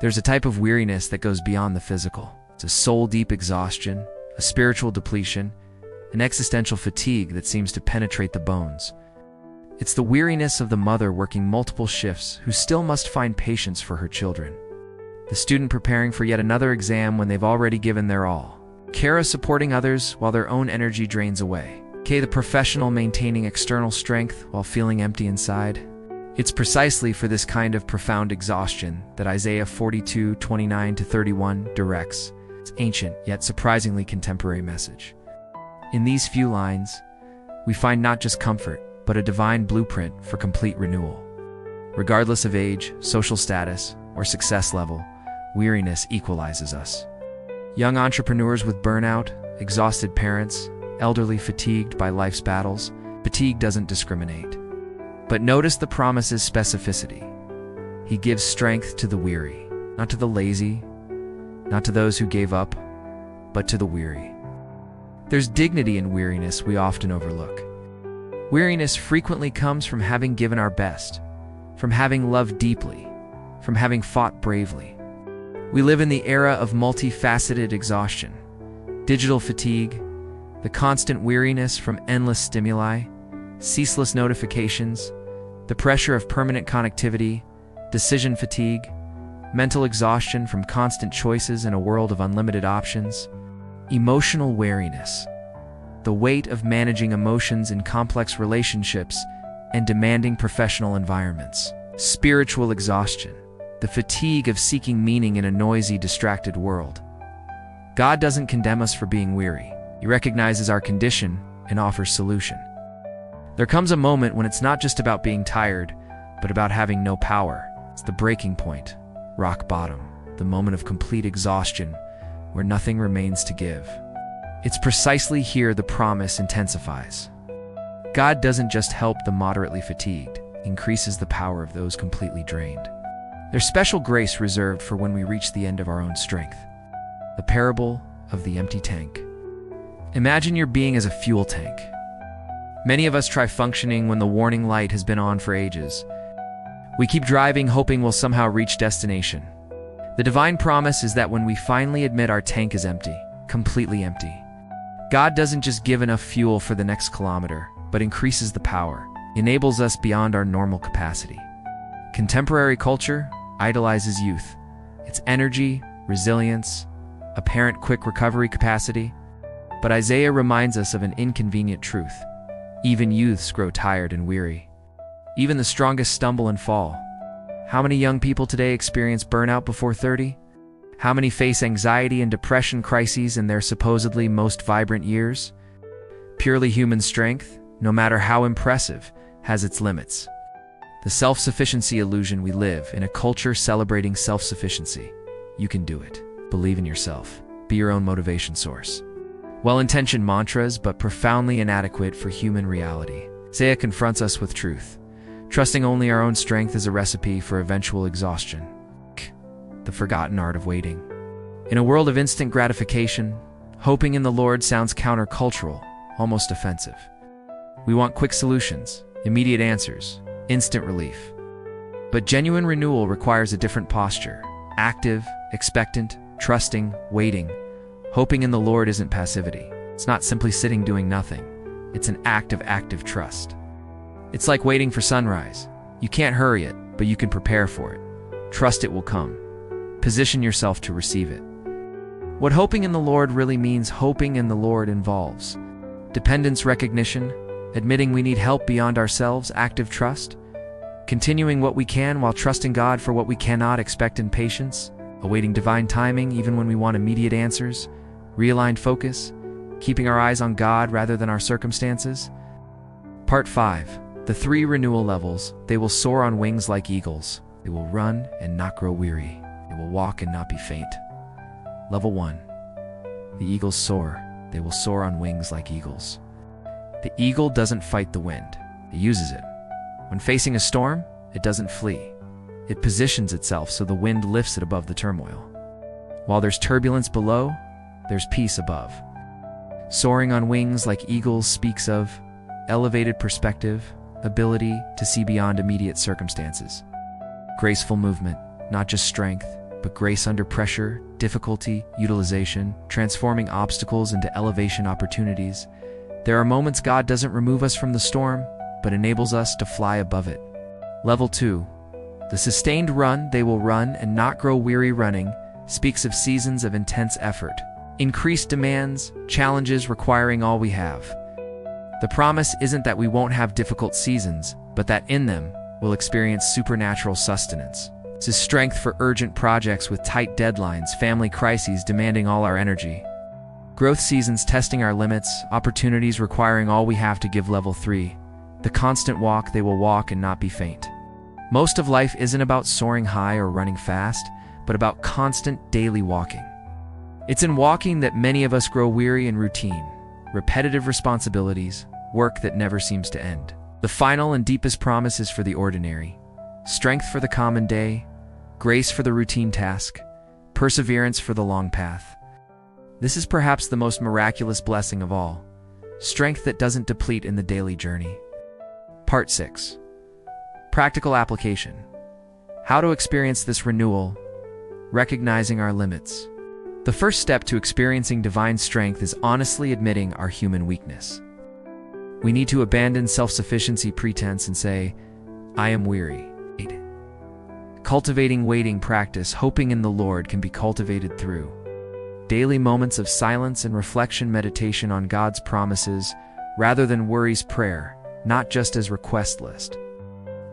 There's a type of weariness that goes beyond the physical. It's a soul-deep exhaustion, a spiritual depletion, an existential fatigue that seems to penetrate the bones. It's the weariness of the mother working multiple shifts who still must find patience for her children. The student preparing for yet another exam when they've already given their all. Kara supporting others while their own energy drains away. Kay the professional maintaining external strength while feeling empty inside. It's precisely for this kind of profound exhaustion that Isaiah 42:29-31 directs its ancient yet surprisingly contemporary message. In these few lines, we find not just comfort, but a divine blueprint for complete renewal. Regardless of age, social status, or success level, weariness equalizes us. Young entrepreneurs with burnout, exhausted parents, elderly fatigued by life's battles, fatigue doesn't discriminate. But notice the promise's specificity. He gives strength to the weary, not to the lazy, not to those who gave up, but to the weary. There's dignity in weariness we often overlook. Weariness frequently comes from having given our best, from having loved deeply, from having fought bravely. We live in the era of multifaceted exhaustion, digital fatigue, the constant weariness from endless stimuli, ceaseless notifications, the pressure of permanent connectivity, decision fatigue, mental exhaustion from constant choices in a world of unlimited options, emotional weariness, the weight of managing emotions in complex relationships and demanding professional environments, spiritual exhaustion, the fatigue of seeking meaning in a noisy, distracted world. God doesn't condemn us for being weary. He recognizes our condition and offers solution. There comes a moment when it's not just about being tired, but about having no power. It's the breaking point, rock bottom, the moment of complete exhaustion where nothing remains to give. It's precisely here the promise intensifies. God doesn't just help the moderately fatigued, He increases the power of those completely drained. There's special grace reserved for when we reach the end of our own strength. The parable of the empty tank. Imagine your being as a fuel tank. Many of us try functioning when the warning light has been on for ages. We keep driving hoping we'll somehow reach destination. The divine promise is that when we finally admit our tank is empty, completely empty, God doesn't just give enough fuel for the next kilometer, but increases the power, enables us beyond our normal capacity. Contemporary culture idolizes youth, its energy, resilience, apparent quick recovery capacity. But Isaiah reminds us of an inconvenient truth. Even youths grow tired and weary. Even the strongest stumble and fall. How many young people today experience burnout before 30? How many face anxiety and depression crises in their supposedly most vibrant years? Purely human strength, no matter how impressive, has its limits. The self-sufficiency illusion we live in a culture celebrating self-sufficiency. You can do it. Believe in yourself. Be your own motivation source. Well-intentioned mantras, but profoundly inadequate for human reality. Isaiah confronts us with truth. Trusting only our own strength is a recipe for eventual exhaustion. The forgotten art of waiting. In a world of instant gratification, hoping in the Lord sounds countercultural, almost offensive. We want quick solutions, immediate answers, instant relief. But genuine renewal requires a different posture. Active, expectant, trusting, waiting. Hoping in the Lord isn't passivity. It's not simply sitting doing nothing. It's an act of active trust. It's like waiting for sunrise. You can't hurry it, but you can prepare for it. Trust it will come. Position yourself to receive it. What hoping in the Lord really means, hoping in the Lord involves dependence recognition, admitting we need help beyond ourselves, active trust, continuing what we can while trusting God for what we cannot, expectant patience, awaiting divine timing even when we want immediate answers, realigned focus, keeping our eyes on God rather than our circumstances. Part 5. The 3 renewal levels. They will soar on wings like eagles. They will run and not grow weary. They will walk and not be faint. Level 1. The eagles soar. They will soar on wings like eagles. The eagle doesn't fight the wind. It uses it. When facing a storm, it doesn't flee. It positions itself so the wind lifts it above the turmoil. While there's turbulence below, there's peace above. Soaring on wings like eagles speaks of elevated perspective, ability to see beyond immediate circumstances. Graceful movement, not just strength, but grace under pressure, difficulty, utilization, transforming obstacles into elevation opportunities. There are moments God doesn't remove us from the storm, but enables us to fly above it. Level 2. The sustained run they will run and not grow weary running speaks of seasons of intense effort, increased demands, challenges requiring all we have. The promise isn't that we won't have difficult seasons, but that in them we'll experience supernatural sustenance. This is strength for urgent projects with tight deadlines, family crises demanding all our energy. Growth seasons testing our limits, opportunities requiring all we have to give. Level 3. The constant walk they will walk and not be faint. Most of life isn't about soaring high or running fast, but about constant daily walking. It's in walking that many of us grow weary in routine, repetitive responsibilities, work that never seems to end. The final and deepest promise is for the ordinary: strength for the common day, grace for the routine task, perseverance for the long path. This is perhaps the most miraculous blessing of all, strength that doesn't deplete in the daily journey. Part 6. Practical application. How to experience this renewal, recognizing our limits. The first step to experiencing divine strength is honestly admitting our human weakness. We need to abandon self-sufficiency pretense and say, "I am weary." Cultivating waiting practice, hoping in the Lord, can be cultivated through daily moments of silence and reflection, meditation on God's promises rather than worries, prayer, not just as request list,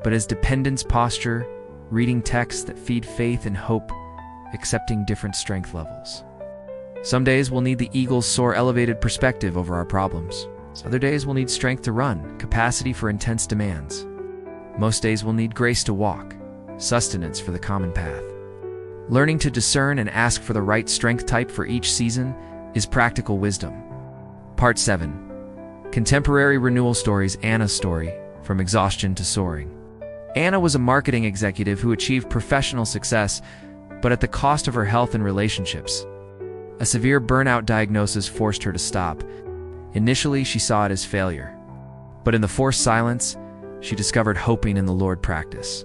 but as dependence posture, reading texts that feed faith and hope, accepting different strength levels. Some days we'll need the eagle's soar, elevated perspective over our problems. Other days we'll need strength to run, capacity for intense demands. Most days we'll need grace to walk, sustenance for the common path. Learning to discern and ask for the right strength type for each season is practical wisdom. Part 7. Contemporary renewal stories. Anna's story, from exhaustion to soaring. Anna was a marketing executive who achieved professional success, but at the cost of her health and relationships. A severe burnout diagnosis forced her to stop. Initially, she saw it as failure, but in the forced silence, she discovered hoping in the Lord practice.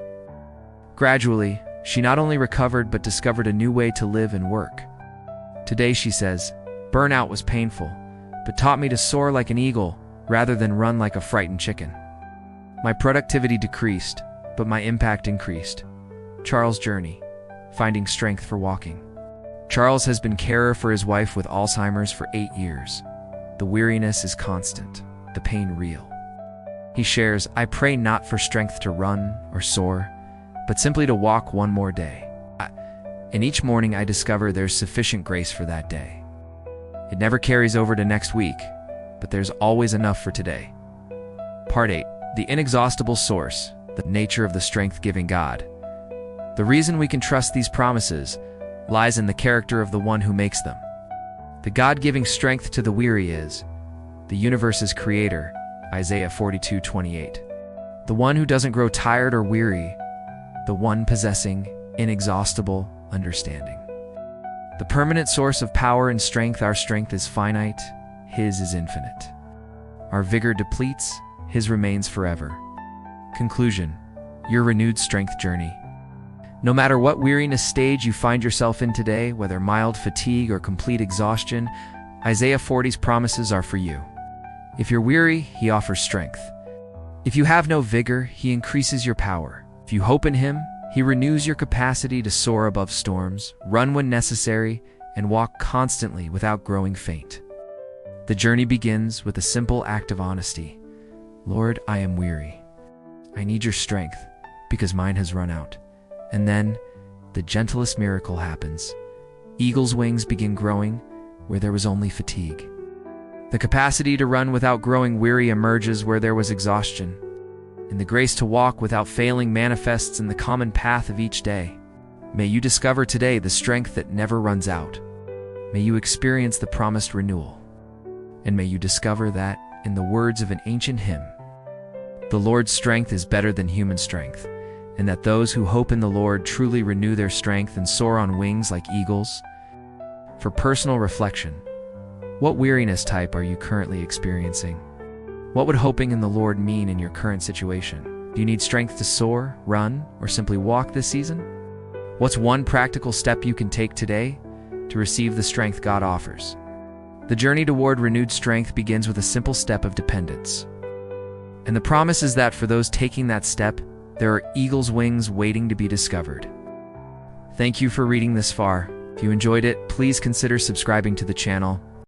Gradually, she not only recovered but discovered a new way to live and work. Today, she says, "Burnout was painful, but taught me to soar like an eagle rather than run like a frightened chicken. My productivity decreased, but my impact increased." Charles' journey, finding strength for walking. Charles has been carer for his wife with Alzheimer's for 8 years. The weariness is constant, the pain real. He shares, "I pray not for strength to run or soar, but simply to walk one more day. And each morning I discover there's sufficient grace for that day. It never carries over to next week, but there's always enough for today." Part 8. The inexhaustible source, the nature of the strength-giving God. The reason we can trust these promises lies in the character of the one who makes them. The God giving strength to the weary is the universe's creator, Isaiah 42:28. The one who doesn't grow tired or weary, the one possessing inexhaustible understanding. The permanent source of power and strength. Our strength is finite, His is infinite. Our vigor depletes, His remains forever. Conclusion. Your renewed strength journey. No matter what weariness stage you find yourself in today, whether mild fatigue or complete exhaustion, Isaiah 40's promises are for you. If you're weary, He offers strength. If you have no vigor, He increases your power. If you hope in Him, He renews your capacity to soar above storms, run when necessary, and walk constantly without growing faint. The journey begins with a simple act of honesty. "Lord, I am weary. I need your strength because mine has run out." And then, the gentlest miracle happens. Eagle's wings begin growing where there was only fatigue. The capacity to run without growing weary emerges where there was exhaustion. And the grace to walk without failing manifests in the common path of each day. May you discover today the strength that never runs out. May you experience the promised renewal. And may you discover that, in the words of an ancient hymn, the Lord's strength is better than human strength, and that those who hope in the Lord truly renew their strength and soar on wings like eagles. For personal reflection, what weariness type are you currently experiencing? What would hoping in the Lord mean in your current situation? Do you need strength to soar, run, or simply walk this season? What's one practical step you can take today to receive the strength God offers? The journey toward renewed strength begins with a simple step of dependence. And the promise is that for those taking that step, there are eagle's wings waiting to be discovered. Thank you for reading this far. If you enjoyed it, please consider subscribing to the channel